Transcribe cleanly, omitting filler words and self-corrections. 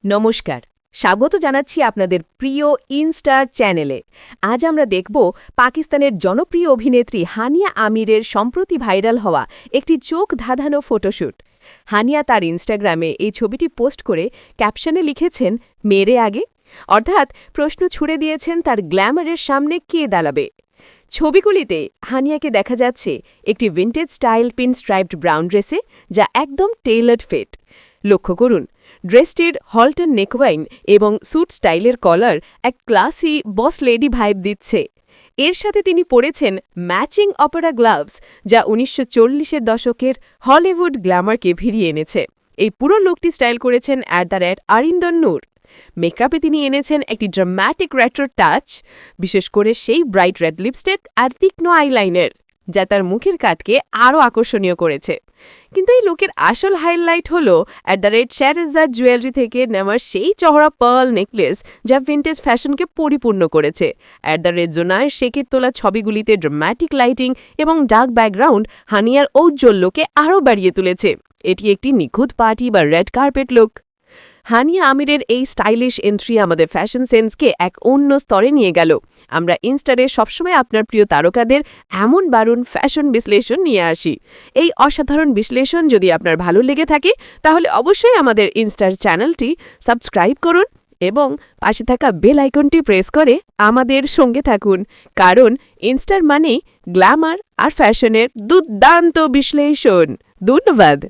নমস্কার, স্বাগত জানাচ্ছি আপনাদের প্রিয় ইনস্টার চ্যানেলে। আজ আমরা দেখব পাকিস্তানের জনপ্রিয় অভিনেত্রী হানিয়া আমিরের সম্প্রতি ভাইরাল হওয়া একটি চোখ ধাঁধানো ফটোশ্যুট। হানিয়া তার ইনস্টাগ্রামে এই ছবিটি পোস্ট করে ক্যাপশনে লিখেছেন, মেরে আগে, অর্থাৎ প্রশ্ন ছুড়ে দিয়েছেন তার গ্ল্যামারের সামনে কে দাঁড়াবে। ছবিগুলিতে হানিয়াকে দেখা যাচ্ছে একটি vintage style pin striped brown ড্রেসে, যা একদম টেইলার্ড ফিট। লক্ষ্য করুন, ড্রেসটির হলটন নেকওয়াইন এবং স্যুট স্টাইলের কলার এক ক্লাসি বস লেডি ভাইব দিচ্ছে। এর সাথে তিনি পরেছেন ম্যাচিং অপেরা গ্লাভস, যা ১৯৪০-এর দশকের হলিউড গ্ল্যামারকে ভিড়িয়ে এনেছে। এই পুরো লুকটি স্টাইল করেছেন @আরিন্দর নূর। মেকআপে তিনি এনেছেন একটি ড্রামাটিক রেট্রো টাচ, বিশেষ করে সেই ব্রাইট রেড লিপস্টিক আর তীক্ষ্ণ আইলাইনার, যা তার মুখের কাটকে আরও আকর্ষণীয় করেছে। কিন্তু এই লুকের আসল হাইলাইট হল @শেহরেজাদ জুয়েলারি থেকে নেওয়া সেই চওড়া পার্ল নেকলেস, যা ভিন্টেজ ফ্যাশনকে পরিপূর্ণ করেছে। জোনায়ের শেখের তোলা ছবিগুলিতে ড্রামাটিক লাইটিং এবং ডার্ক ব্যাকগ্রাউন্ড হানিয়ার ঔজ্জ্বল্যকে আরও বাড়িয়ে তুলেছে। এটি একটি নিখুঁত পার্টি বা রেড কার্পেট লুক। হানিয়া আমিরের এই স্টাইলিশ এন্ট্রি আমাদের ফ্যাশন সেন্সকে এক অন্য স্তরে নিয়ে গেল। আমরা ইনস্টারে সবসময় আপনার প্রিয় তারকাদের এমন দারুণ ফ্যাশন বিশ্লেষণ নিয়ে আসি। এই অসাধারণ বিশ্লেষণ যদি আপনার ভালো লেগে থাকে, তাহলে অবশ্যই আমাদের ইনস্টার চ্যানেলটি সাবস্ক্রাইব করুন এবং পাশে থাকা বেল আইকনটি প্রেস করে আমাদের সঙ্গে থাকুন, কারণ ইনস্টার মানেই গ্ল্যামার আর ফ্যাশনের দুর্দান্ত বিশ্লেষণ। ধন্যবাদ।